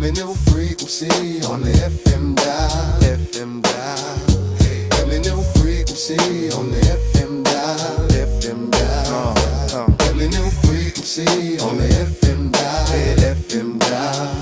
Feminine frequency on the FM dial. FM dial. Feminine frequency on the FM dial. FM dial. Feminine frequency on the FM dial. FM dial.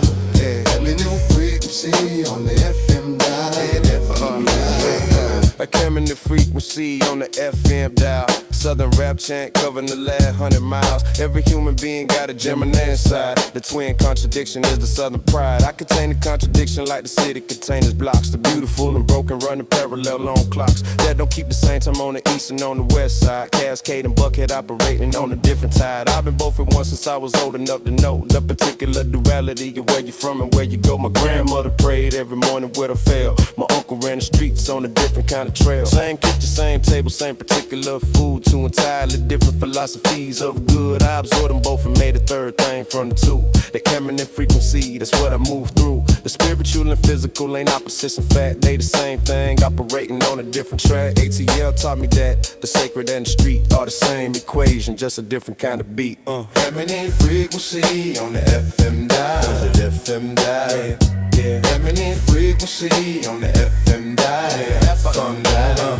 Feminine frequency on the FM dial. FM dial. Aquemini Frequency on the FM dial. Southern rap chant covering the last 100 miles. Every human being got a Gemini inside. The twin contradiction is the Southern pride. I contain the contradiction like the city contains its blocks. The beautiful and broken running parallel on clocks that don't keep the same time on the east and on the west side. Cascade and Buckhead operating on a different tide. I've been both at once since I was old enough to know the particular duality of where you're from and where you go. My grandmother prayed every morning with her fail. My uncle ran the streets on a different kind of trail. Same kitchen, same table, same particular food. Two entirely different philosophies of good. I absorbed them both and made a third thing from the two. The Aquemini Frequency, that's what I move through. The spiritual and physical ain't opposites, in fact, they the same thing, operating on a different track. ATL taught me that the sacred and the street are the same equation, just a different kind of beat. Feminine frequency on the FM dial. The FM dial. Yeah. Feminine frequency on the FM dial. FM dial.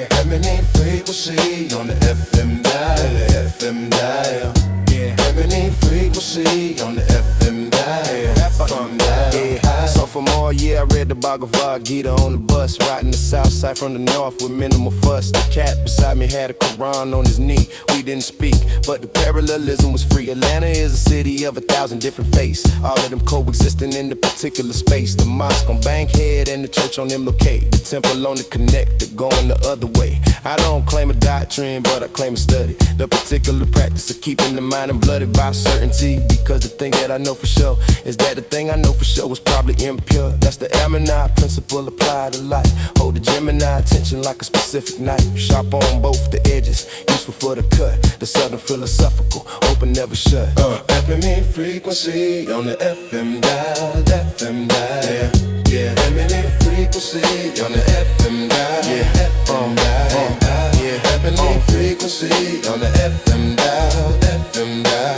Feminine frequency on the FM dial. FM dial. Yeah. Feminine frequency on the FM dial. FM dial. Yeah. Sophomore year, I read the Bhagavad Gita on the bus, riding the south side from the north with minimal fuss. The cat beside me had a Quran on his knee. We didn't speak, but the parallelism was free. Atlanta is a city of 1,000 different faiths, all of them coexisting in the particular space. The mosque on Bankhead and the church on MLK. The temple on the connector going the other way. I don't claim a doctrine, but I claim a study. The particular practice of keeping the mind and blooded by certainty. Because the thing that I know for sure is that the thing I know for sure was probably impure. That's the Ammonite principle applied to life. Hold the Gemini attention like a specific knife. Sharp on both the edges, useful for the cut. The Southern philosophical, open never shut. Feminine frequency on the FM dial. FM dial. Yeah. Feminine frequency on the FM dial. Yeah. FM dial. Yeah. Feminine frequency on the FM dial. FM dial.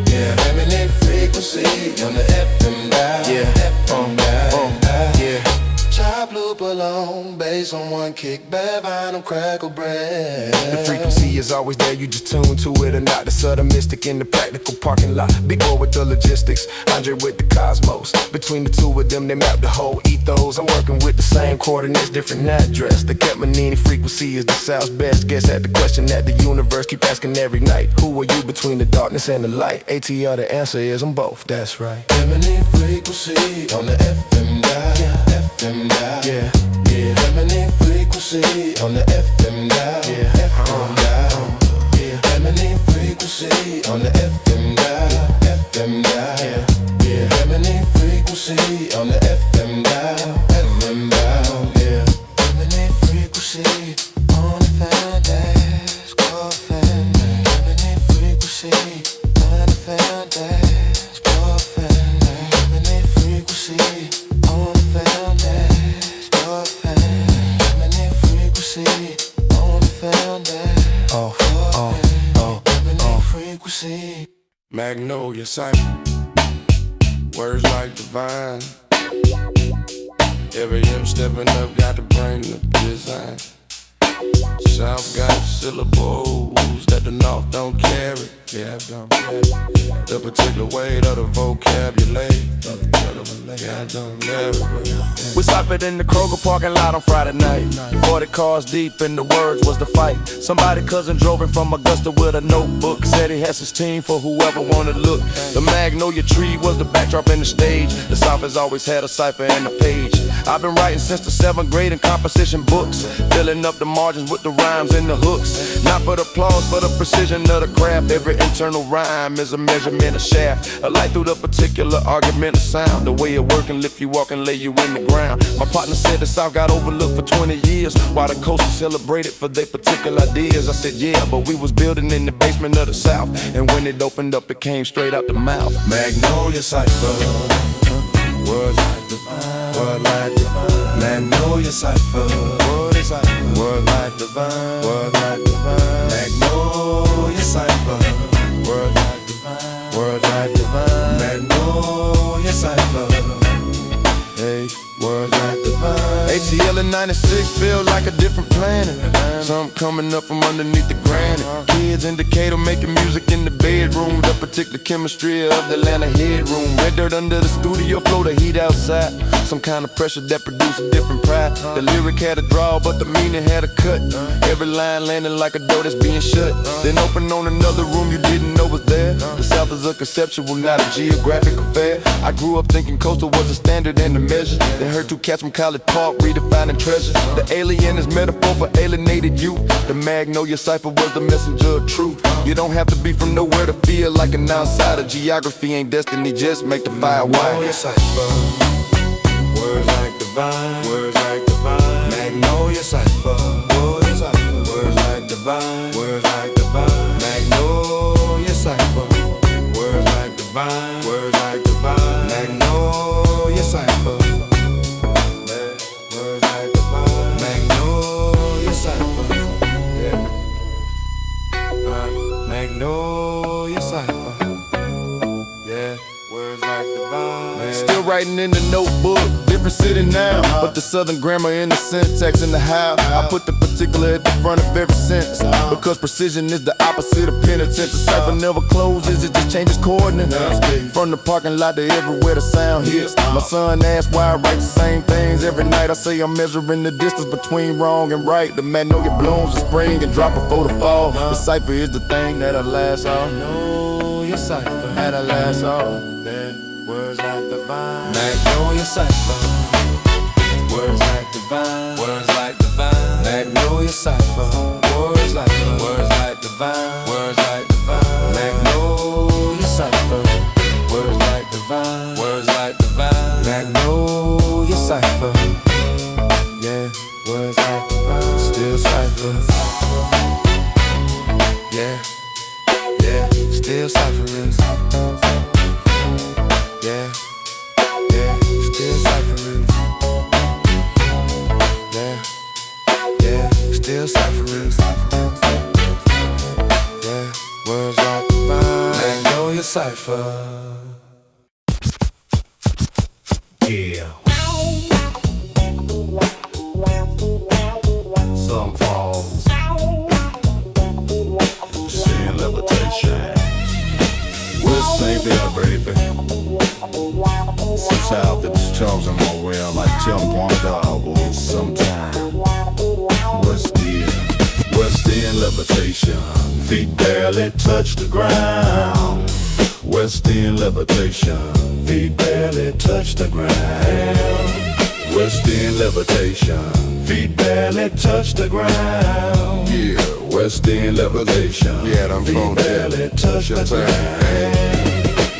Yeah. Feminine frequency on the FM dial. Yeah. FM dial. Yeah. Chop loop along, bass on one kick, bad vinyl, crackle bread. The frequency is always there, you just tune to it or not. The Southern mystic in the practical parking lot. Big boy with the logistics, Andre with the cosmos. Between the two of them, they map the whole ethos. I'm working with the same coordinates, different address. The Aquemini Frequency is the South's best guess at the question that the universe keep asking every night. Who are you between the darkness and the light? ATL, the answer is I'm both, that's right. Feminine frequency on the FM dial. FM dial. Yeah. Yeah. Feminine frequency on the FM dial. Yeah. FM dial. Yeah. Feminine frequency on the FM dial. FM dial. Yeah. Feminine frequency on the FM dial. FM dial. Yeah. Feminine frequency on the fan dash. Call fan dash. Feminine frequency on the fan dash. Call fan dash. Feminine frequency on the fan dash. Call fan dash. Feminine frequency on the fan dash. Feminine frequency. Magnolia Cipher, words like divine. Every M stepping up got to bring the design. South got syllables that the North don't carry. Yeah, don't carry. The particular weight of the vocabulary. Yeah, don't carry. We ciphered in the Kroger parking lot on Friday night. 40 cars deep and the words was the fight. Somebody cousin drove in from Augusta with a notebook. Said he has his team for whoever wanna look. The Magnolia tree was the backdrop and the stage. The South has always had a cipher and a page. I've been writing since the 7th grade in composition books, filling up the margins with the rhymes and the hooks. Not for the applause, for the precision of the craft. Every internal rhyme is a measurement of shaft, a light through the particular argument of sound. The way it work and lift you walk and lay you in the ground. My partner said the South got overlooked for 20 years, while the coast was celebrated for their particular ideas. I said yeah, but we was building in the basement of the South, and when it opened up it came straight out the mouth. Magnolia Cipher, words like divine, word like divine. Magnolia Cipher, word is like word like divine, word like divine. Magnolia Cipher, word like divine, word like divine. Magnolia Cipher. 96 feel like a different planet. Something coming up from underneath the granite. Kids in Decatur making music in the bedroom. The particular chemistry of the Atlanta headroom. Red dirt under the studio floor, the heat outside. Some kind of pressure that produced a different pride. The lyric had a draw, but the meaning had a cut. Every line landing like a door that's being shut. Then open on another room you didn't know was there. The South is a conceptual, not a geographic affair. I grew up thinking coastal was the standard and the measure. Then heard two cats from College Park redefining treasure. The alien is metaphor for alienated youth. The Magnolia Cipher was the messenger of truth. You don't have to be from nowhere to feel like an outsider. Geography ain't destiny, just make the fire wild. Magnolia Cipher, words like divine, words like divine. Magnolia Cipher, words like divine, words like divine. Magnolia Cipher, words like divine, words like divine. Magnolia Cipher, words like divine. Magnolia Cipher, Magnolia Cipher, yeah, words like divine. Still writing in the notebook, different city now, but the southern grammar and the syntax in the how. I put the particular at the front of every sentence, because precision is the opposite of penitence. The cipher never closes, it just changes coordinates. From the parking lot to everywhere the sound hits. My son asked why I write the same things every night. I say I'm measuring the distance between wrong and right. The magnolia blooms in spring and drop before the fall. The cipher is the thing that'll last all. Magnolia Cipher, That'll last all. words like divine. Magnolia Cipher, words like divine, words like divine. Magnolia Cipher, words like divine, words like divine, words like divine. Magnolia Cipher, words like divine, words like divine. Magnolia Cipher, yeah, words like divine. Still ciphers, yeah, yeah, still ciphers. Yeah, yeah, still ciphering. Yeah, yeah, still ciphering. Yeah, words like divine. Magnolia Cipher. Yeah. Some falls. Seeing levitation. We'll sing there, baby. Some south it's chosen more well, like jump on double sometime. West End levitation, feet barely touch the ground. West End levitation, feet barely touch the ground. West End levitation, feet barely touch the ground. Yeah, West End levitation, Yeah, them feet folks, barely touch the ground.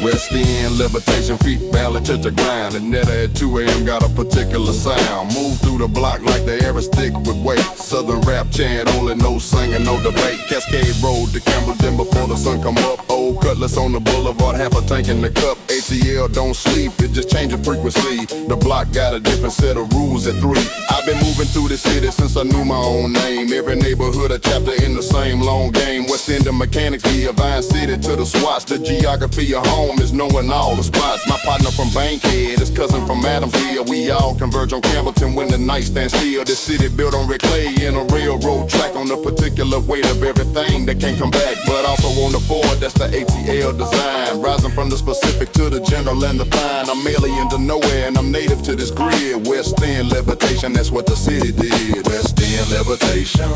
West End levitation, feet barely touch the ground. And net at 2 a.m. got a particular sound. Move through the block like the air is thick with weight. Southern rap chant, only no singing, no debate. Cascade Road to Campbellton before the sun come up. Old Cutlass on the boulevard, half a tank in the cup. ATL don't sleep, it just changes frequency. The block got a different set of rules at 3. I've been moving through the city since I knew my own name. Every neighborhood a chapter in the same long game. West End of Mechanics, the Vine City to the Swats. The geography of home is knowing all the spots. My partner from Bankhead, his cousin from Adamsville. We all converge on Campbellton when the night stands still. The city built on red clay in a railroad track on the particular weight of everything that can't come back. But also on the Ford, that's the ATL design. Rising from the specific to the general and the fine. I'm alien to nowhere and I'm native to this grid. West End levitation, that's what the city did. West End levitation,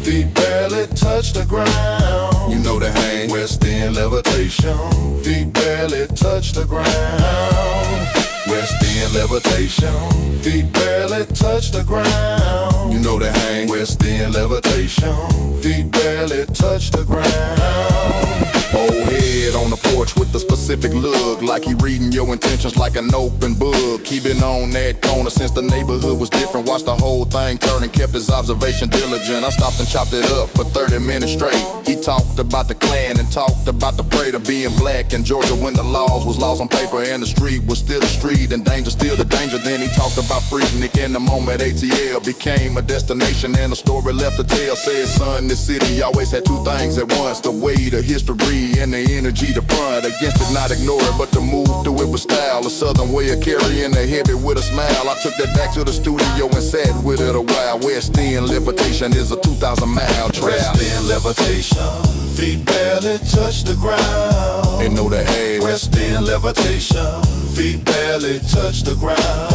feet barely touch the ground. You know the hang. West End levitation, feet barely touch the ground. West End levitation, feet barely touch the ground. You know the hang. West End levitation, feet barely touch the ground. Old head on the porch with the specific look, like he reading your intentions like an open book. He been on that corner since the neighborhood was different. Watched the whole thing turn and kept his observation diligent. I stopped and chopped it up for 30 minutes straight. He talked about the Klan and talked about the freight of being black in Georgia when the laws was laws on paper and the street was still the street and danger still the danger. Then he talked about Freaknik in the moment ATL became a destination and a story left to tell. Said, son, this city always had two things at once: the weight of history and the energy to front against it. not ignore it, but to move through it with style. A southern way of carrying a heavy with a smile. I took that back to the studio and sat with it a while. West End Levitation is a 2,000-mile trail. West End Levitation, feet barely touch the ground. They know the hay. West End Levitation, feet barely touch the ground.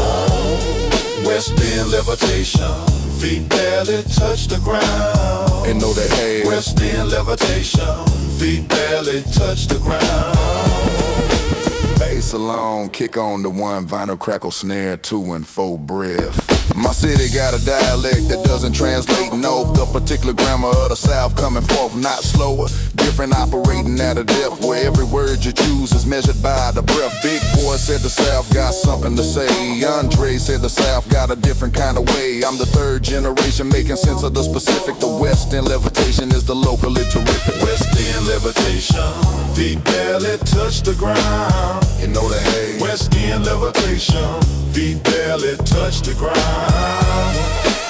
West End Levitation, feet barely touch the ground. They know the hay. West End Levitation, feet barely touch the ground. Bass alone, kick on the one, vinyl crackle snare, 2 and 4 breath. My city got a dialect that doesn't translate no. The particular grammar of the South coming forth, not slower. Different operating at a depth where every word you choose is measured by the breath. Big Boy said the South got something to say. Andre said the South got a different kind of way. I'm the third generation making sense of the specific. The West End Levitation is the locally terrific. West End Levitation, feet barely touch the ground. You know the hay. West End Levitation, feet barely touch the ground.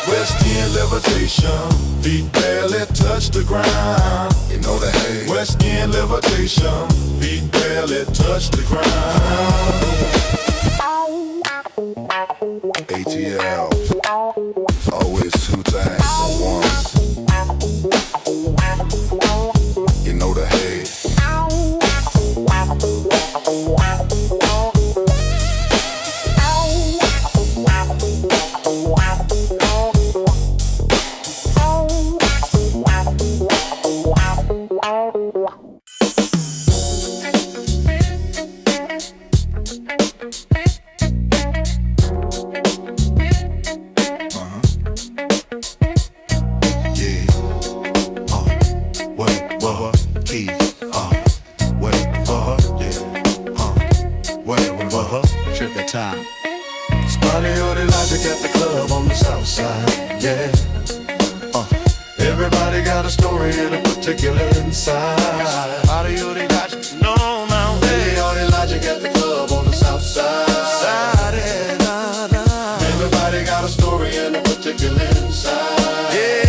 West End Levitation, feet barely touch the ground. You know the hay. West End Levitation, feet barely touch the ground. ATL, always 2 times at once. You know the hay. SpottieOttie Logic at the club on the south side, yeah. Everybody got a story and a particular inside. SpottieOttie Logic, no, no. SpottieOttie Logic at the club on the south side. Everybody got a story and a particular inside. Yeah.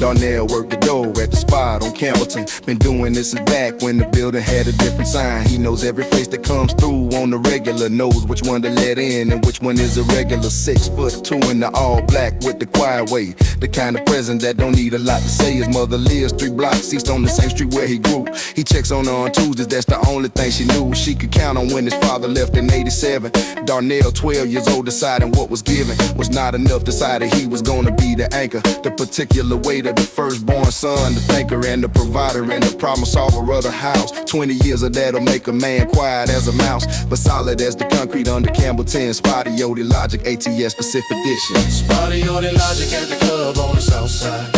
Darnell worked the door at the spot on Campbellton. Been doing this since back when the building had a different sign. He knows every face that comes through on the regular. Knows which one to let in and which one is a regular. 6'2" in the all black with the quiet way. The kind of present that don't need a lot to say. His mother lives 3 blocks east on the same street where he grew. He checks on her on Tuesdays, that's the only thing she knew. She could count on when his father left in '87. Darnell, 12 years old, deciding what was given was not enough. Decided he was gonna be the anchor, the particular weight of the firstborn son, the thinker and the provider and the problem solver of the house. 20 years of that'll make a man quiet as a mouse, but solid as the concrete under Campbellton. SpottieOttie Logic, ATS Pacific Edition. SpottieOttie Logic at the club on the south side.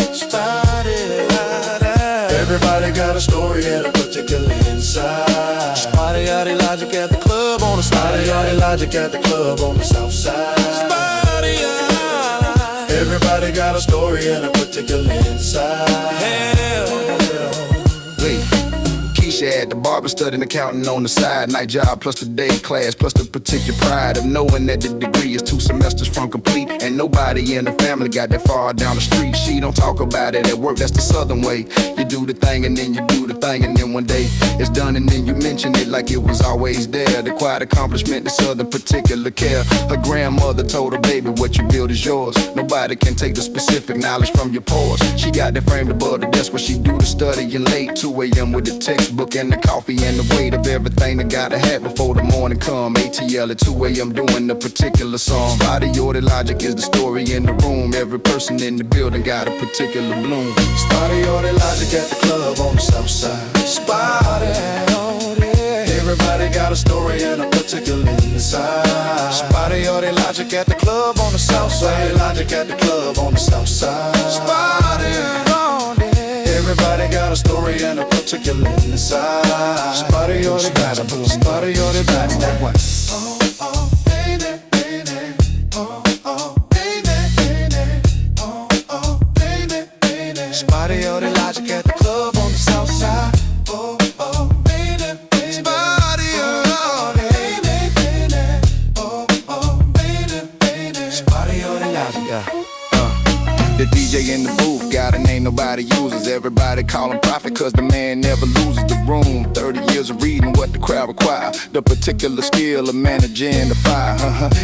Everybody got a story and a particular inside. SpottieOttie Logic at the club on the SpottieOttie Logic at the club on the south side. Everybody got a story and a particular inside. Wait, Keisha at the barber studying accounting on the side. Night job plus the day class plus the particular pride of knowing that the degree is 2 semesters from complete. And nobody in the family got that far down the street. She don't talk about it at work, that's the southern way. You do the thing and then you do the thing and then one day it's done and then you mention it like it was always there. The quiet accomplishment, the southern particular care. Her grandmother told her, baby, what you build is yours. Nobody can take the specific knowledge from your pores. She got that framed above the desk where she do the studying late. 2 a.m. with the textbook and the coffee and the weight of everything that gotta have before the morning come. ATL at 2 a.m. doing the particular song. SpottieOttie Logic is the story in the room. Every person in the building got a particular bloom. SpottieOttie Logic at the club on the south side. SpottieOttie. Everybody got a story and a particular inside. SpottieOttie Logic at the club on the south side. SpottieOttie Logic at the club on the south side. SpottieOttie. Everybody got a story and a particular inside. SpottieOttie. SpottieOttie. That one. Oh, oh, baby, baby. Oh, oh, baby, baby. Oh, oh, baby, baby. SpottieOttie Logic at the club on the south side. Oh, oh, baby, baby. SpottieOttie. Baby, baby. Oh, oh, baby, baby. SpottieOttie Logic. The DJ in the booth got a name nobody uses. Everybody call him prophet cause the man never loses the room. 30 years of reading what the crowd require. The particular skill of managing the fire.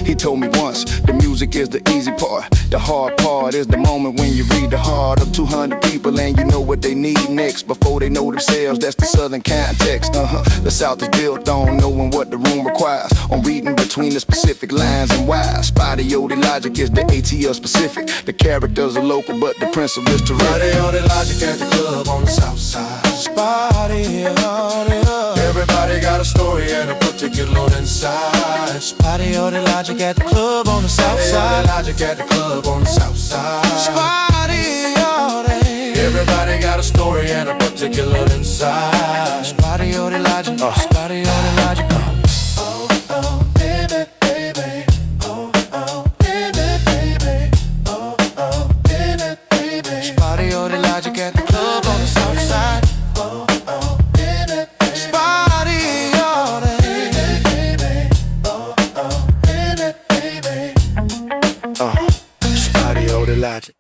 He told me once, the music is the easy part. The hard part is the moment when you read the heart of 200 people and you know what they need next before they know themselves. That's the southern context. The South is built on knowing what the room requires, on reading between the specific lines and why. SpottieOttie Logic is the ATL specific. The characters are local, but the principle is terrific. SpottieOttie Logic at the club on the south side. SpottieOttie. Everybody got a story and a particular inside. SpottieOttie Logic at the club on the south side. SpottieOttie Logic at the club on the south side. SpottieOttie. Everybody got a story and a particular inside. SpottieOttie Logic. SpottieOttie Logic. SpottieOttie Logic at the club on the south side. SpottieOttie Logic.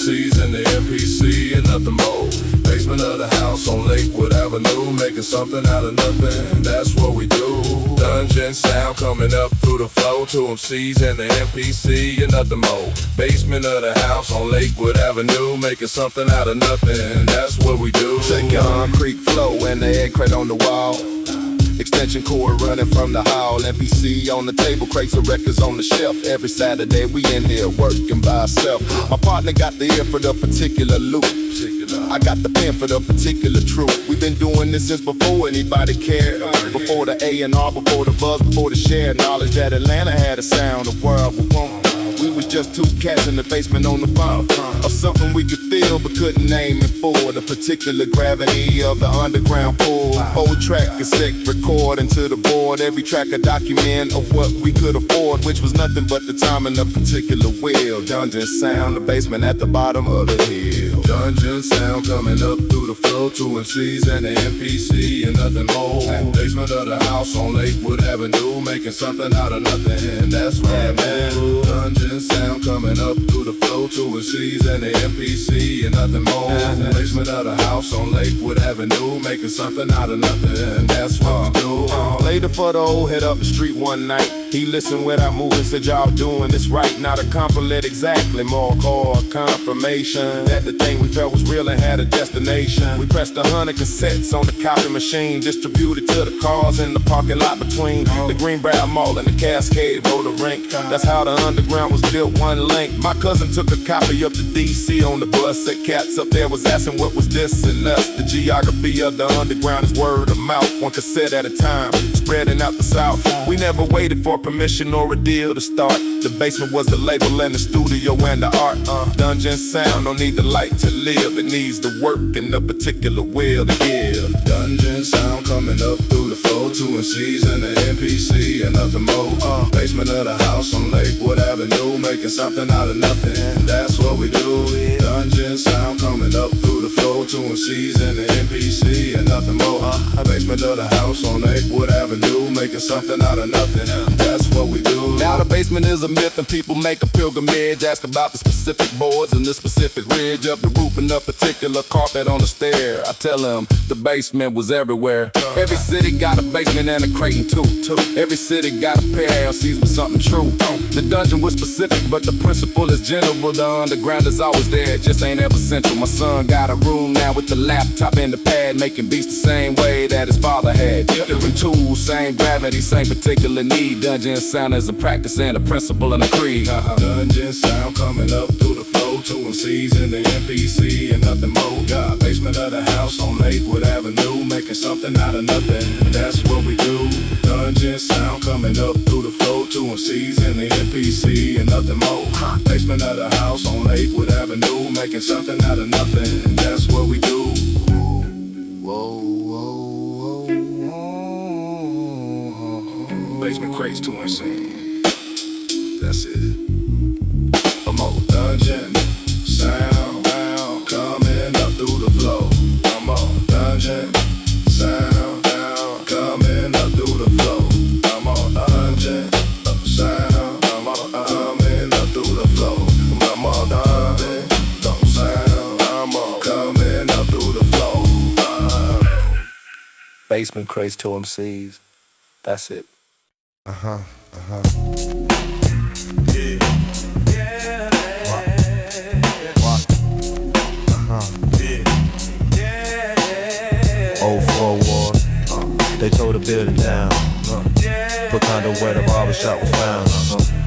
MCs and the MPC and nothing more. Basement of the house on Lakewood Avenue, making something out of nothing, that's what we do. Dungeon sound coming up through the flow, to MCs and the MPC and nothing more. Basement of the house on Lakewood Avenue, making something out of nothing, that's what we do. Say concrete flow and the egg crate on the wall. Extension cord running from the hall. MPC on the table, crates of records on the shelf. Every Saturday we in here working by ourselves. My partner got the ear for the particular loop. I got the pen for the particular truth. We've been doing this since before anybody cared. Before the A&R, before the buzz, before the shared knowledge that Atlanta had a sound the world would want. We was just two cats in the basement on the phone of something we could feel but couldn't name it for. The particular gravity of the underground pool. Whole track cassette recording to the board. Every track a document of what we could afford, which was nothing but the time and the particular wheel. Dungeon sound, the basement at the bottom of the hill. Dungeon sound coming up through the flow, to MCs and the MPC and nothing more. Basement of the house on Lakewood Avenue, making something out of nothing, that's right, man. Dungeon sound coming up through the flow, to MCs and the MPC and nothing more. Basement of the house on Lakewood Avenue, making something out of nothing, that's what we do. Later for the old head up the street one night. He listened without moving, said y'all doing this right. Not a compliment exactly, more call a confirmation that the thing we felt was real and had a destination. We pressed 100 cassettes on the copy machine, distributed to the cars in the parking lot between the Greenbrier Mall and the Cascade Roller Rink. That's how the underground was built, one link. My cousin took a copy up to DC on the bus. Said cats up there was asking what was this and us. The geography of the underground is word of mouth, one cassette at a time, spreading out the south. We never waited for permission or a deal to start. The basement was the label and the studio and the art. Dungeon sound don't need the light to live, it needs the work and the particular will to give. Dungeon sound coming up through the flow, to MCs and the MPC and nothing more. Basement of the house on Lakewood Avenue, making something out of nothing, that's what we do. Dungeon sound coming up through the flow, to MCs and the MPC and nothing more. Basement of the house on Lakewood Avenue, making something out of nothing, that's what we do. Now the basement is a myth and people make a pilgrimage, ask about the specific boards and the specific ridge of the roof and the particular carpet on the stair. I tell them the basement was everywhere. Every city got a basement and a crate too. Every city got a pair of LCs with something true. The dungeon was specific, but the principle is general. The underground is always there, it just ain't ever central. My son got a room now with the laptop and the pad, making beats the same way that his father had. Different tools, same gravity, same particular need. Dungeon sound is a practice and a principle and a creed. Dungeon sound coming up through the flow, to MCs and the MPC and nothing more. Got basement of the house on Lakewood Avenue, making something out of nothing, that's what we do. Dungeon sound coming up through the flow, to MCs and the MPC and nothing more. Basement of the house on Lakewood Avenue, making something out of nothing, that's what we do. Whoa, whoa, whoa. Basement crates to insane. That's it. A more dungeon sound coming up through the flow. A more dungeon sound coming up through the flow. A more dungeon sound coming up through the flow. A more dungeon sound coming up through the flow. Basement crates to MCs. That's it. Old four war, they tore the building down. Put condo where the barbershop was found.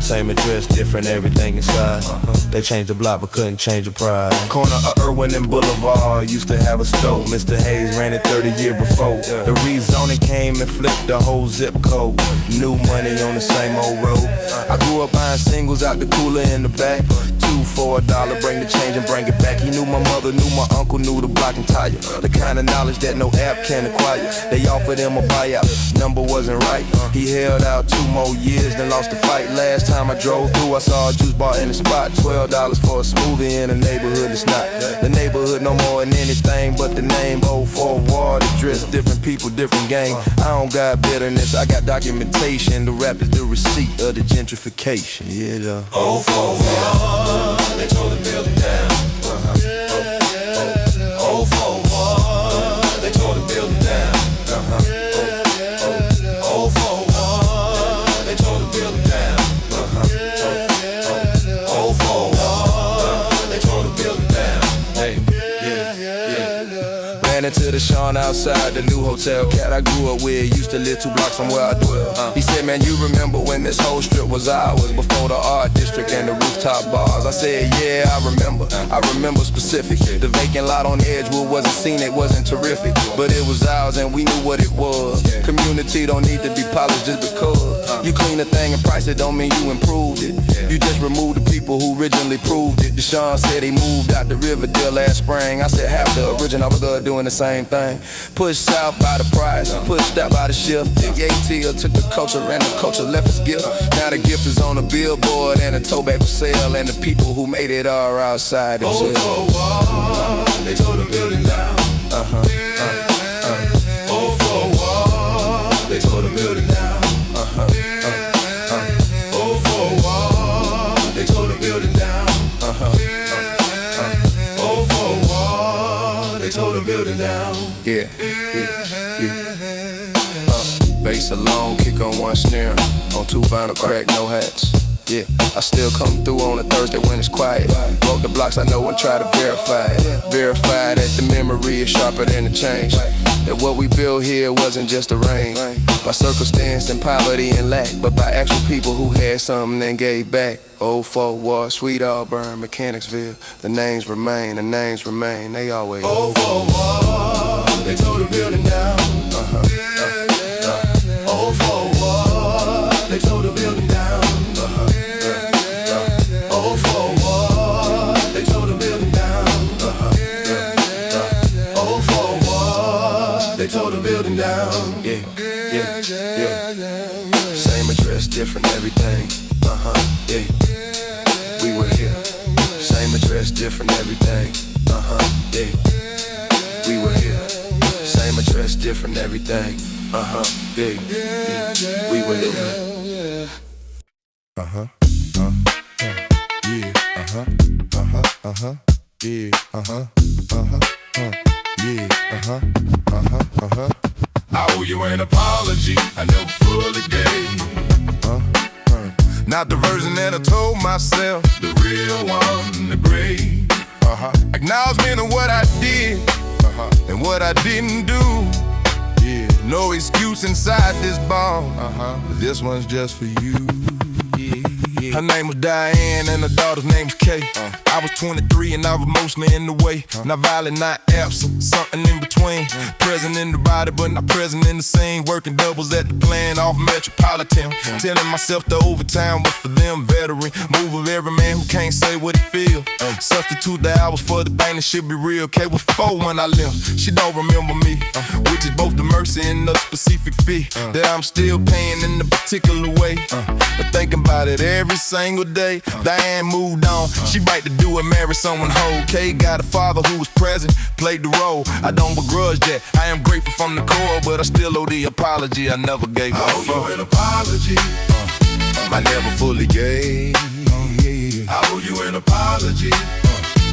Same address, different everything inside. They changed the block but couldn't change the pride. Corner of Irwin and Boulevard used to have a stove. Mr. Hayes ran it 30 years before. The rezoning came and flipped the whole zip code. New money on the same old road. I grew up buying singles out the cooler in the back. 2 for $1, bring the change and bring it back. He knew my mother, knew my uncle, knew the block and tire. The kind of knowledge that no app can acquire. They offered him a buyout, number wasn't right. He held out 2 more years, then lost the fight. Last time I drove through, I saw a juice bar in the spot. $12 for a smoothie in a neighborhood that's not the neighborhood no more than anything but the name. Old for war, the dress, different people, different gang. I don't got bitterness, I got documentation. The rap is the receipt of the gentrification. Yeah, the Old for war, they tore the building down. Old for war, they tore the building down. Old for war, they tore the building down. Old for war, they tore the building down. Hey, yeah. Ran into the Sean outside the new hotel. Cat I grew up with used to live 2 blocks from where I dwell. He said, man, you remember when this whole strip was ours, before the art district and the rooftop bars? I said, yeah, I remember specific. The vacant lot on Edgewood wasn't seen, it wasn't terrific, but it was ours and we knew what it was. Community don't need to be polished just because you clean a thing and price it don't mean you improved it. You just removed the people who originally proved it. Deshaun said he moved out to Riverdale last spring. I said half the original was doing the same thing. Pushed south by the price, pushed out by the shift. The ATL took the culture and the culture left his gift. Now the gift is on a billboard and a tote bag for sale, and the people who made it are outside themselves. Old for war, they tore the building down. Old for war, they tore the building down. Old for war, they tore the building down. Old for war, they tore the building down. Yeah. Bass alone, kick on 1 snare, on 2 vinyl crack, no hats. Yeah, I still come through on a Thursday when it's quiet. Broke the blocks I know and try to verify it. Verify that the memory is sharper than the change. That what we built here wasn't just a rain by circumstance and poverty and lack, but by actual people who had something and gave back. Old Fort War, Sweet Auburn, Mechanicsville. The names remain, they always. Old for war, they tore the building down. Old for war, they tore the building down. Old for war, they tore the building down. Old for war, they tore the building down. Yeah. Same address, different everything. Yeah. We were here. Same address, different everything. Yeah. We were here. Same address, different everything. Yeah. We were here. I owe you an apology I never fully gave. Not the version that I told myself, the real one, the great. Acknowledgement of what I did and what I didn't do. Yeah, no excuse inside this ball. This one's just for you. Yeah. Her name was Diane and her daughter's name was Kay. I was 23 and I was mostly in the way. Not violent, not absent, something in between. Present in the body but not present in the scene. Working doubles at the plant off Metropolitan. Telling myself the overtime was for them. Veteran move of every man who can't say what he feel. Substitute the hours for the thing that should be real. K was 4 when I left, she don't remember me. Which is both the mercy and the specific fee that I'm still paying in a particular way. But thinking about it every single day. Diane moved on, she right to do it, marry someone whole. K got a father who was present, played the role. I don't begrudge that, I am grateful from the core, but I still owe the apology I never gave her. I owe you an apology. I never fully gave. I owe you an apology.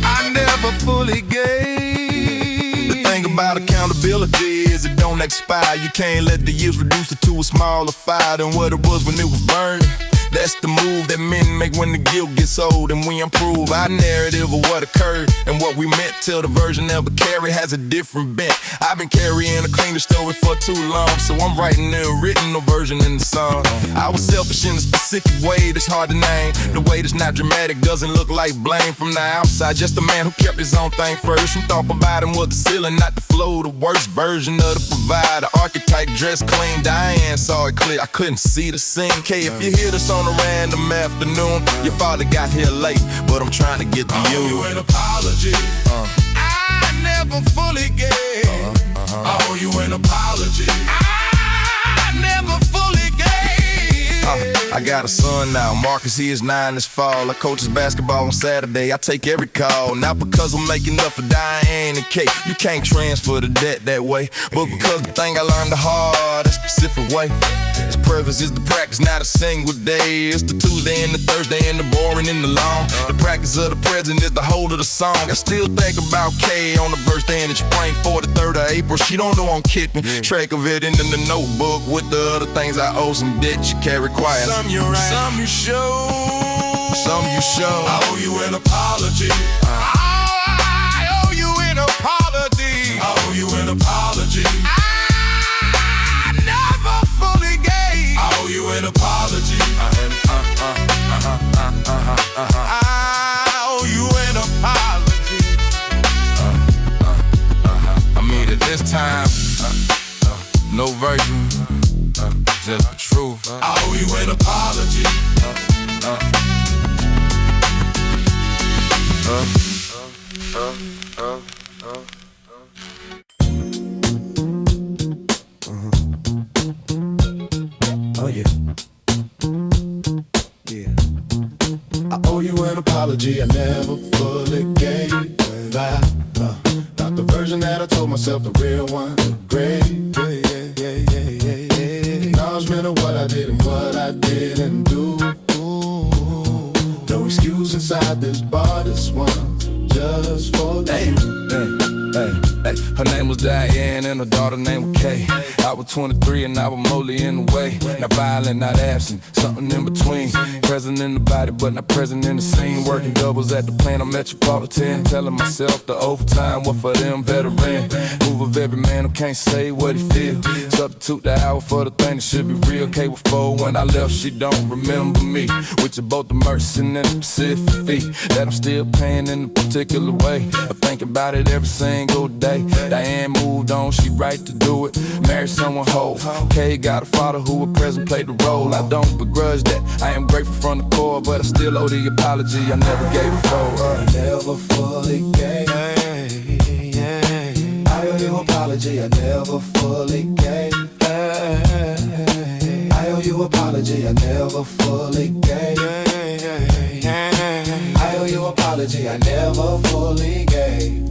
I never fully gave. The thing about accountability is it don't expire. You can't let the years reduce it to a smaller fire than what it was when it was burning. That's the move that men make when the guilt gets old and we improve our narrative of what occurred and what we meant till the version ever carry has a different bent. I've been carrying a cleaner story for too long, so I'm writing the original version in the song. I was selfish in a specific way that's hard to name. The way that's not dramatic doesn't look like blame from the outside. Just a man who kept his own thing first and thought providing was the ceiling, not the flow. The worst version of the provider. Archetype dressed clean, Diane saw it clear. I couldn't see the scene. K, if you hear this on a random afternoon, your father got here late, but I'm trying to get to you. I owe you an apology. I never fully gave. I owe you an apology. I never fully gave. I got a son now, Marcus, he is 9 this fall. I coach his basketball on Saturday, I take every call. Not because I'm making up for Diane and Kate, you can't transfer the debt that way. But because the thing I learned the hard, a specific way. His purpose is the practice, not a single day. It's the Tuesday and the Thursday and the boring and the long. The practice of the present is the whole of the song. I still think about Kay on the birthday in the spring, 3rd of April. She don't know I'm kidding. Track of it in the notebook with the other things I owe, some debt you can't require. Some you write, some you show, some you show. I owe you an apology. I owe you an apology. I owe you an apology. I never fully gave. I owe you an apology. I owe you an apology. I mean at this time, no version, just the truth. I owe you an apology. Oh yeah. Yeah. I owe you an apology. I never fully gave that. Not the version that I told myself, the real one, the great. Acknowledgement of what I did and what I didn't do. No excuse inside this bar, this one just for you. Her name was Diane and her daughter name was Kay. I was 23 and I was mostly in the way. Not violent, not absent, something in between. Present in the body but not present in the scene. Working doubles at the plant on Metropolitan. Telling myself the overtime was for them veteran. Move of every man who can't say what he feel. Substitute the hour for the thing that should be real. K was 4 when I left, she don't remember me. Which is both the mercy and the specific fee that I'm still paying in a particular way. I think about it every single day. Diane moved on, she right to do it. Married someone whole. K got a father who would present played the role. I don't begrudge that, I am grateful from the core, but I still owe the apology I never gave before. I never fully gave. I owe you an apology. I never fully gave. I owe you an apology. I never fully gave. I owe you an apology. I never fully gave.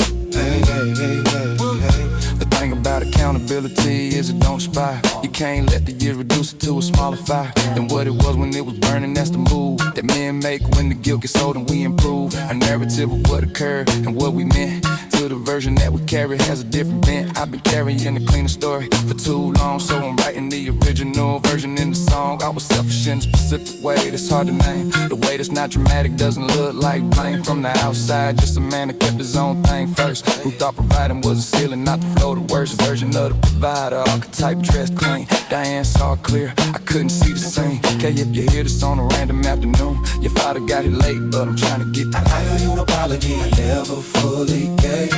The thing about accountability is it don't expire. You can't let the years reduce it to a smaller fire than what it was when it was burning. That's the move that men make when the guilt gets old and we improve our narrative of what occurred and what we meant to the version that we carry has a different bent. I've been carrying the cleaner story for too long, so I'm writing the original version in the song. I was selfish in a specific way that's hard to name. The way that's not dramatic doesn't look like blame from the outside. Just a man that kept his own thing first, who thought providing was a ceiling, not the flow. The worst version of the provider, archetype dressed clean. Diane saw it clear, I couldn't see the scene. Okay, if you hear this on a random afternoon, your father got it late, but I'm trying to get to I owe you an apology I never fully gave.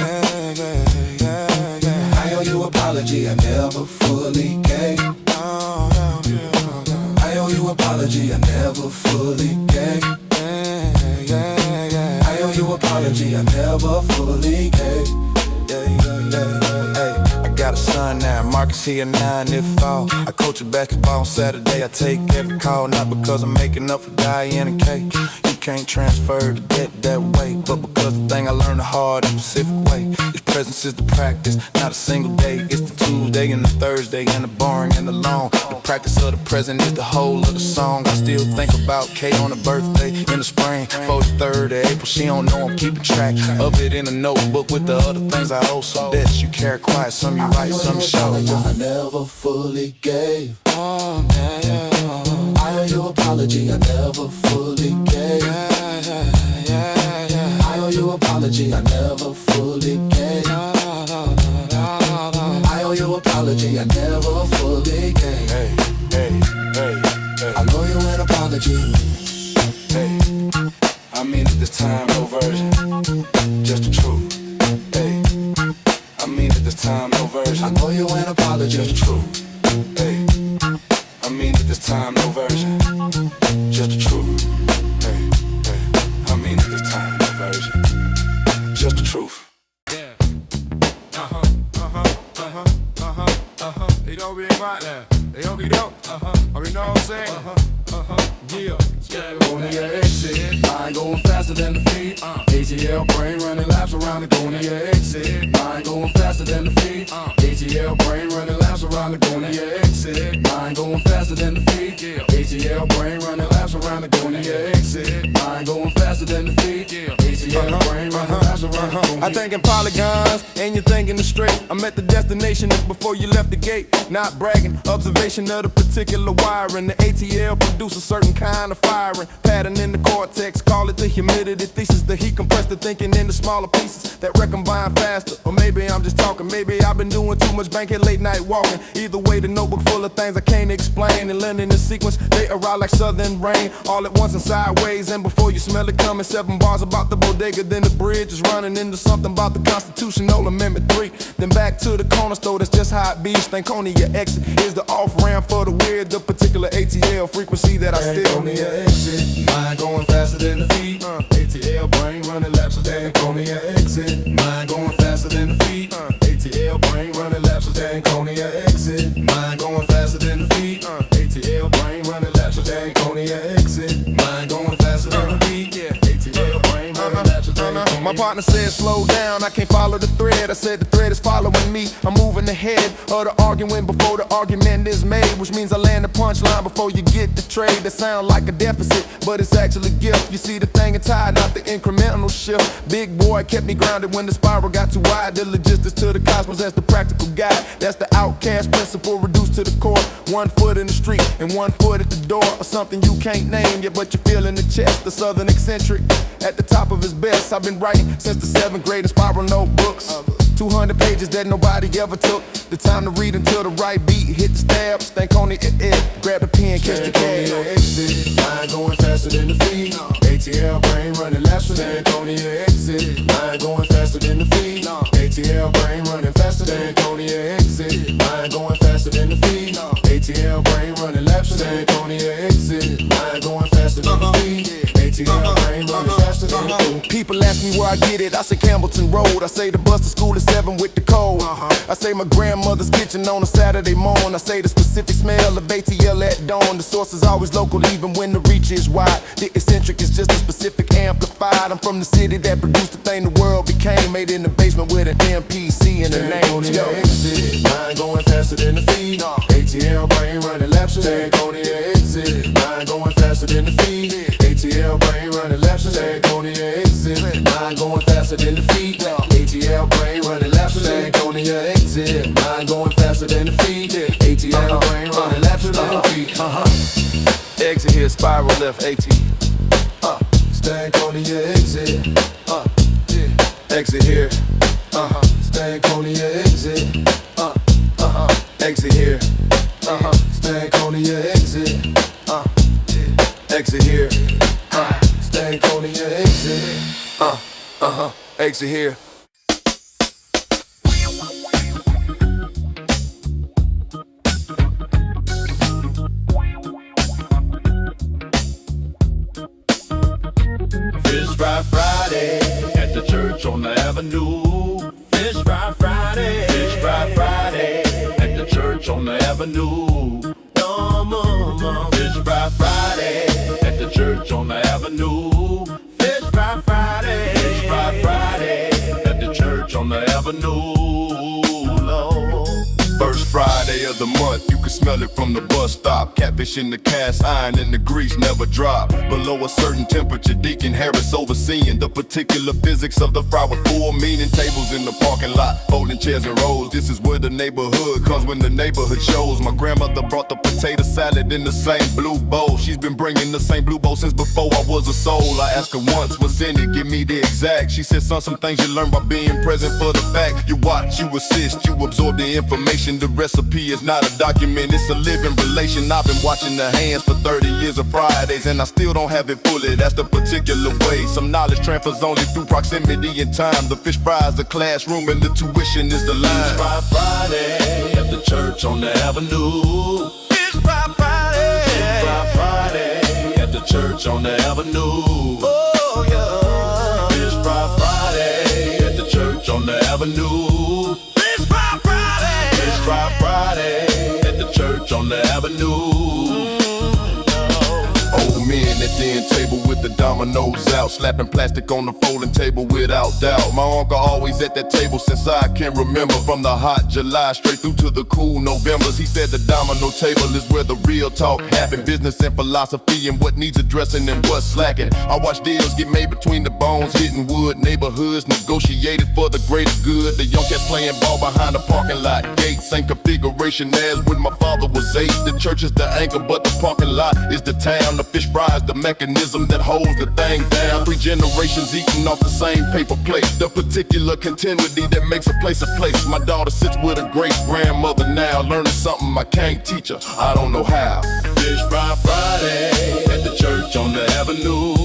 I owe you an apology I never fully gave. I owe you an apology I never fully gave. I owe you an apology I never fully gave. Hey, I got a son now, Marcus here 9 if fall. I coach basketball on Saturday, I take every call. Not because I'm making up for Diane and Kate. You can't transfer the debt that way, but because the thing I learned the hard and specific way. His presence is the practice, not a single day. It's the Tuesday and the Thursday and the boring and the long. The practice of the present is the whole of the song. I still think about Kay on her birthday in the spring, for the 3rd of April. She don't know I'm keeping track of it in a notebook with the other things I owe. Some debts you carry quiet, some you write, some you show. I never fully gave. I owe you an apology I never fully gave. I owe you an apology I never fully gave. I owe you an apology I never fully gave. Hey, hey, hey, hey. I owe you an apology. Hey, I mean it this time, no version, just the truth. Hey, I mean it this time, no version. I owe you an apology. Just the truth. Hey, I mean it this time, no version, just the truth. Hey, hey, I mean it this time, no version, just the truth. Yeah. They don't be right there. They don't be dope. You know what I'm saying? Yeah. Stankonia Exit, mind going faster than the feet. ATL brain running laps around the Stankonia Exit, mind going faster than the feet. ATL brain running laps around the Stankonia Exit, mind going faster than the feet. ATL brain running laps around the Stankonia Exit, mind going faster than the feet. ATL brain running laps around the Stankonia. I think in polygons, and you're thinking it straight. I'm at the destination before you left the gate. Not bragging, observation of the particular wiring. The ATL produce a certain kind of firing pattern in the cortex. Call it the humidity thesis. The heat compressed the thinking into smaller pieces that recombine faster. Or maybe I'm just talking. Maybe I've been doing too much bankhead late night walking. Either way, the notebook full of things I can't explain. And learning the sequence, they arrive like southern rain, all at once and sideways. And before you smell it coming, 7 bars about the bodega. Then the bridge is running into something about the Constitutional Amendment 3. Then back to the corner store, that's just how it be. Stankonia Exit is the off-ramp for the weird, the particular ATL frequency that I still Stankonia Exit, mind going faster than the feet. ATL brain running laps of Stankonia Exit, mind going faster than the feet. ATL brain running laps of Stankonia Exit, mind going faster than the feet. ATL brain running laps of Stankonia Exit, mind going faster than the feet. ATL brain running laps of Stankonia. My partner said slow down, I can't follow the thread. I said the thread is following me, I'm moving ahead of the argument before the argument is made, which means I land the punchline before you get the trade. That sound like a deficit, but it's actually a gift. You see the thing is tied, not the incremental shift. Big boy kept me grounded when the spiral got too wide. The logistics to the cosmos as the practical guide. That's the outcast principle reduced to the core. 1 foot in the street and 1 foot at the door. Or something you can't name yet, but you feel in the chest. The southern eccentric at the top of his best. I've been writing since the 7th grade in spiral notebooks. 200 pages that nobody ever took the time to read until the right beat hit the stab. Stankonia Exit, grab the pen, catch the cab. Exit, mind going faster than the feet. ATL brain running laps for Stankonia Exit, mind going faster than the feet. ATL brain running faster than Stankonia Exit, mind going faster than the feet. ATL brain running laps for Stankonia Exit, mind going faster than the feet. ATL brain running faster than the feet. People ask me where I get it, I say Campbellton Road. I say the bus to school is 7 with the code. I say my grandmother's kitchen on a Saturday morning. I say the specific smell of ATL at dawn. The source is always local even when the reach is wide. The eccentric is just a specific amplified. I'm from the city that produced the thing the world became. Made in the basement with an MPC in the name. Exit, mind going faster than the feet. ATL brain running laps of Stankonia Exit, mind going faster than the feet. ATL brain running laps of Stankonia Exit, mind going faster than the feet. ATL brain beat. ATL brain running laps with the feet. Exit here, spiral left, AT. Stankonia Exit. Exit here. Stankonia Exit. Exit here. Stankonia Exit. Exit here. Stankonia Exit. Exit here. Fish Fry Friday at the church on the avenue. Fish Fry Friday. Fish Fry Friday at the church on the avenue. Fish Fry Friday at the church on the avenue. Fish Fry Friday. Fish Fry Friday at the church on the avenue. Lord. First Friday of the month, you can smell it from the bus stop. Catfish in the cast iron and the grease never drop. Below a certain temperature, Deacon Harris overseeing the particular physics of the fry with full meaning. Tables in the parking lot, folding chairs and rows. This is where the neighborhood comes when the neighborhood shows. My grandmother brought the potato salad in the same blue bowl. She's been bringing the same blue bowl since before I was a soul. I asked her once, what's in it? Give me the exact. She said, son, some things you learn by being present for the fact. You watch, you assist, you absorb the information. The recipe is not a document, it's a living relation. I've been watching the hands for 30 years of Fridays, and I still don't have it fully, that's the particular way. Some knowledge transfers only through proximity and time. The fish fry is a classroom and the tuition is the line. Fish Fry Friday at the church on the avenue. Fish Fry Friday. Fish Fry Friday at the church on the avenue. Oh yeah. Fish Fry Friday at the church on the avenue. Fish Fry Friday. Fish Fry Friday at the church on the avenue. Old men at the end table with the dominoes out, slapping plastic on the folding table without doubt. My uncle always at that table since I can remember. From the hot July straight through to the cool Novembers. He said the domino table is where the real talk happen. Business and philosophy and what needs addressing and what's slacking. I watch deals get made between the bones, hitting wood. Neighborhoods negotiated for the greater good. The young cats playing ball behind the parking lot gates. Same configuration as when my father was 8. The church is the anchor, but the parking lot is the town. The fish fry is the mechanism that holds the thing down. 3 generations eating off the same paper plate. The particular continuity that makes a place a place. My daughter sits with a great grandmother now, learning something I can't teach her. I don't know how. Fish Fry Friday at the church on the avenue.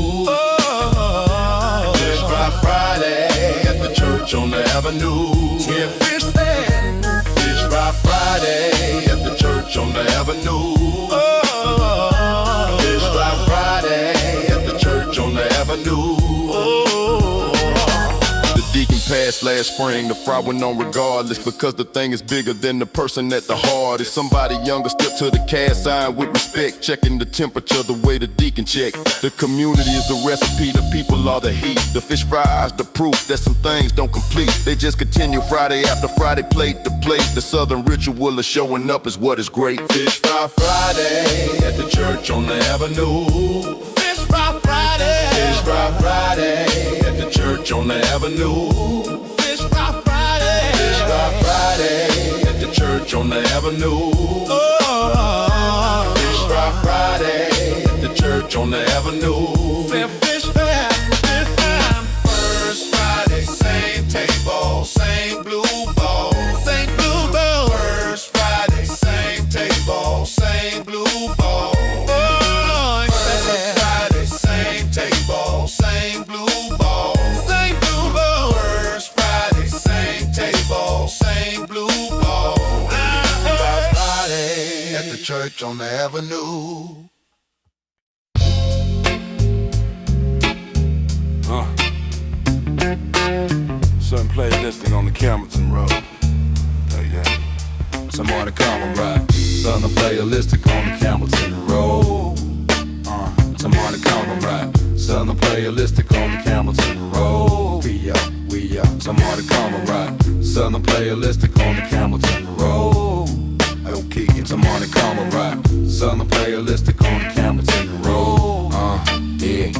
Fish Fry Friday at the church on the avenue. Yeah, fish stand. Fish Fry Friday at the church on the avenue. Fish Fry Friday at the church on the avenue. The deacon passed last spring, the fry went on regardless, because the thing is bigger than the person at the heart. If somebody younger step to the cast iron with respect, checking the temperature the way the deacon check. The community is the recipe, the people are the heat. The fish fry is the proof that some things don't complete. They just continue Friday after Friday, plate to plate. The southern ritual of showing up is what is great. Fish Fry Friday at the church on the avenue. Fish Fry Friday. Fish Fry Friday at the church on the avenue. Fish Fry Friday. Fish Fry Friday at the church on the avenue. Fish Fry Friday at the church on the avenue. Fish fry. First Friday, same table, same blue bowl. Same blue bowl. First Friday, same table, same blue bowl. Oh, First Friday, same table, same blue bowl. same blue bowl. First Friday, same table, same blue bowl. Friday at the church on the avenue. Southernplayalistic on the Campbellton Road. Oh yeah. Some more to come, alright. Southernplayalistic on the Campbellton Road. Some more to come, alright. Southernplayalistic on the Campbellton Road. We up. Some more to come, alright. Southernplayalistic on the Campbellton Road. Okay, some more to come, alright. Southernplayalistic on the Campbellton Road. Yeah.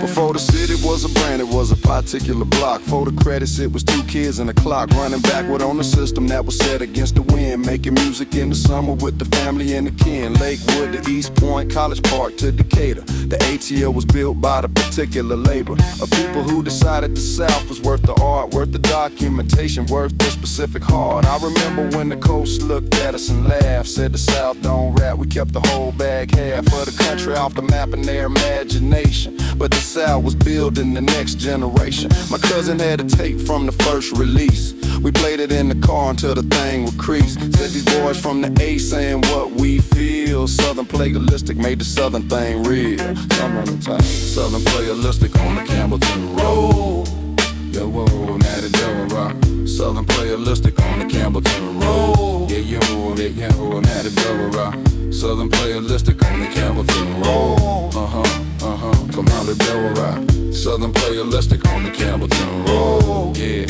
Before the city was a brand, it was a particular block. For the credits, it was 2 kids and a clock, running backward on the system that was set against the wind, making music in the summer with the family and the kin. Lakewood to East Point, College Park to Decatur. The ATL was built by the particular labor of people who decided the South was worth the art, worth the documentation, worth the specific heart. I remember when the coast looked at us and laughed, said the South don't rap, we kept the whole bag half. For the country off the map in their imagination, but the South was building the next generation. My cousin had a tape from the first release. We played it in the car until the thing would crease. Said these boys from the A saying what we feel. Southernplayalistic made the Southern thing real. Come on the time. Southernplayalistic on the Campbellton Road. Yo, whoa, natty devil rock. Southernplayalistic on the Campbellton Road. Yeah, yo, natty devil rock. Southernplayalistic on the Campbellton Road. Come on the devil rock. Southernplayalistic on the Campbellton Road. Yeah.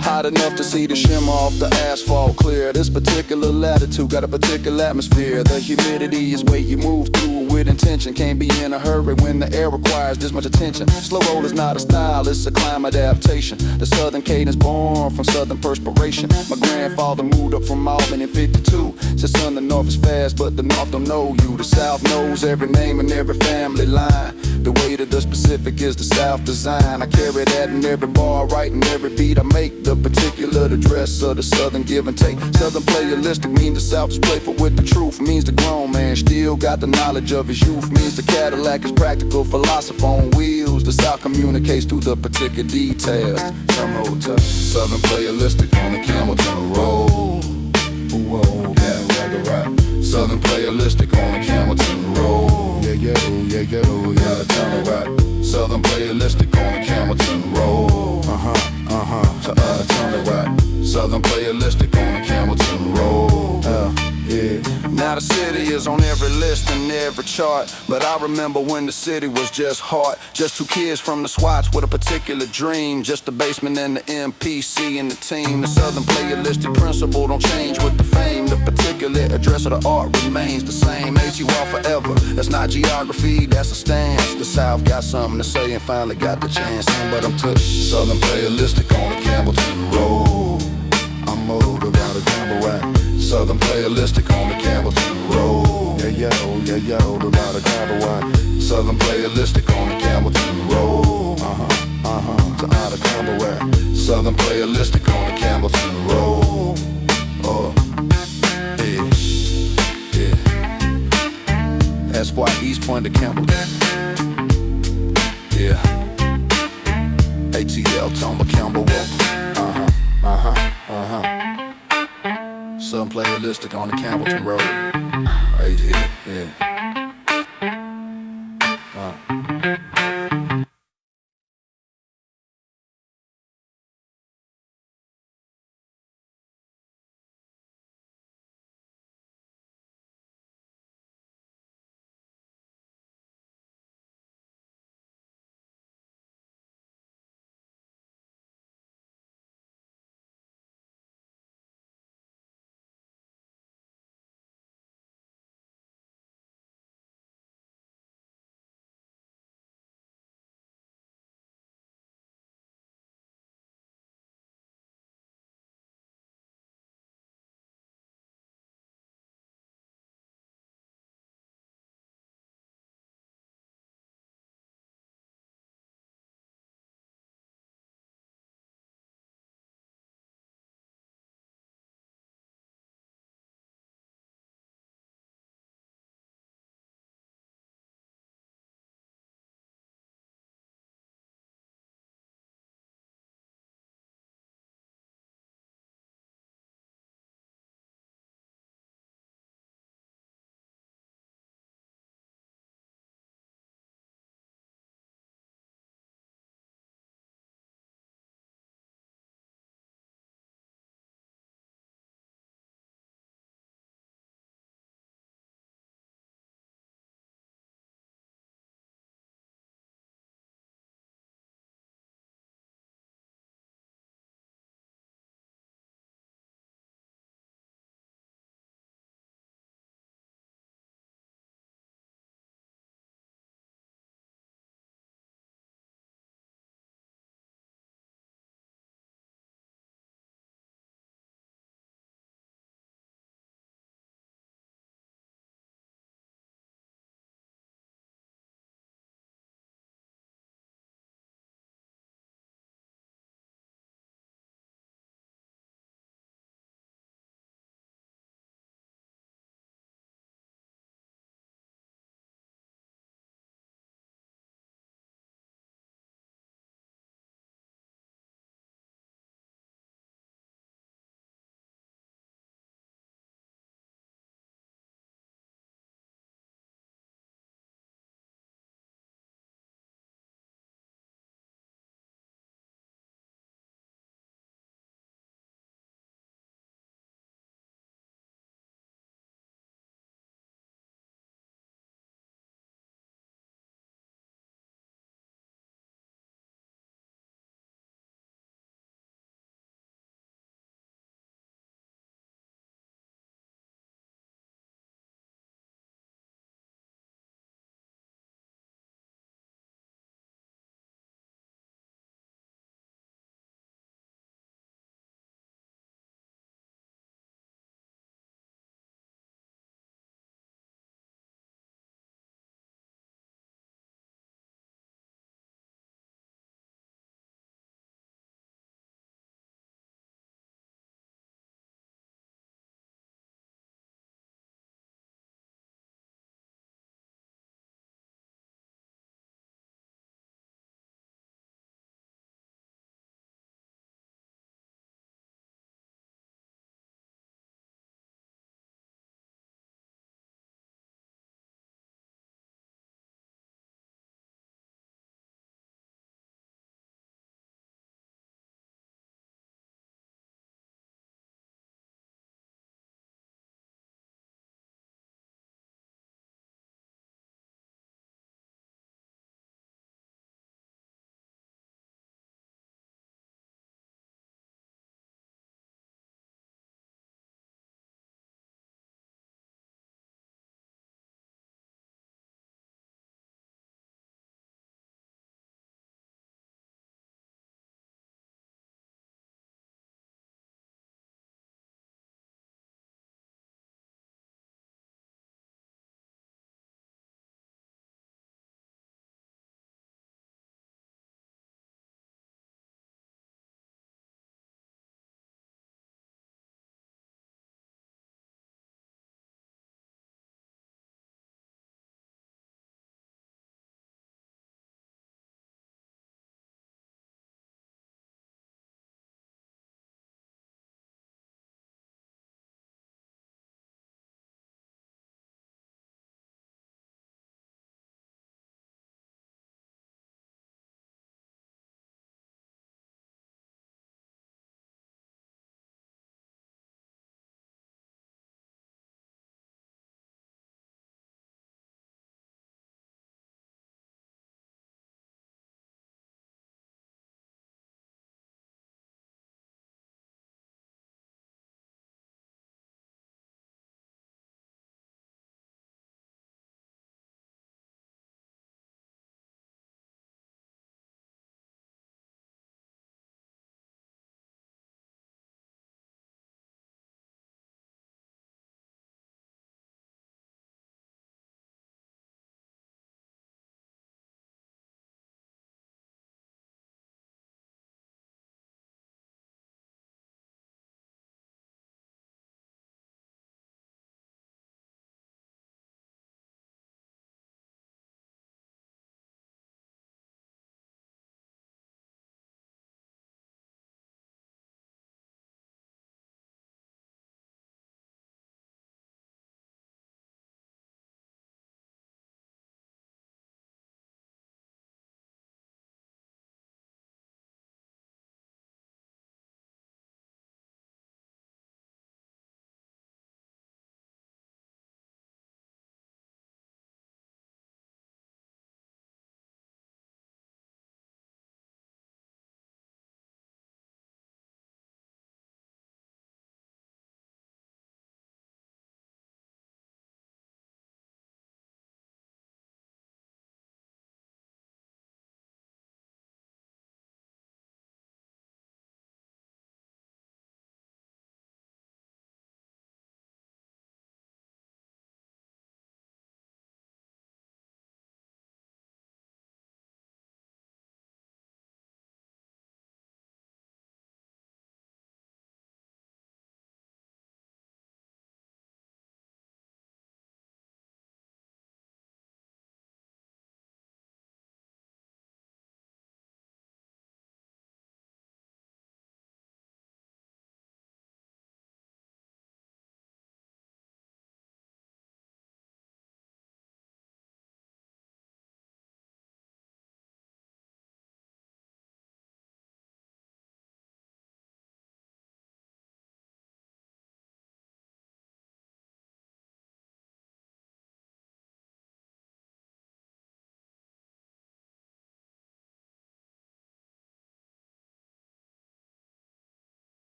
Hot enough to see the shimmer off the asphalt clear. This particular latitude got a particular atmosphere. The humidity is weight you move through with intention. Can't be in a hurry when the air requires this much attention. Slow roll is not a style, it's a climate adaptation. The southern cadence born from southern perspiration. My grandfather moved up from Albany in 52. Said son, the north is fast, but the north don't know you. The south knows every name and every family line. The way to the specific is the south design. I carry that in every bar, right in every beat I make. The particular address of the southern give and take. Southernplayalistic means the south is playful with the truth. Means the grown man still got the knowledge of his youth. Means the Cadillac is practical philosophy on wheels. The south communicates through the particular details. Some hotel. Southernplayalistic on the Campbellton Road. Whoa, that rap. Southernplayalistic on the Campbellton Road. Yeah, turn it right. Southernplayalistic on the Campbellton Road. Turn it right. Southernplayalistic on the Campbellton Road. Yeah. Now the city is on every list and every chart, but I remember when the city was just hard. Just 2 kids from the Swats with a particular dream. Just the basement and the MPC and the team. The Southernplayalistic principle don't change with the fame. The particular address of the art remains the same. ATL forever, that's not geography, that's a stance. The South got something to say and finally got the chance. But I'm to Southernplayalistic on the Campbellton Road. I'm over about a gamble rap. Southernplayalistic on the Campbellton Road. Yeah, about a gamble rap. Southernplayalistic on the Campbellton Road. To out of gamble rap. Southernplayalistic on the Campbellton Road. That's why East Point to Campbell. Yeah. ATL Tomba Campbell Road. Southernplayalistic on the Campbellton Road. Right here, yeah.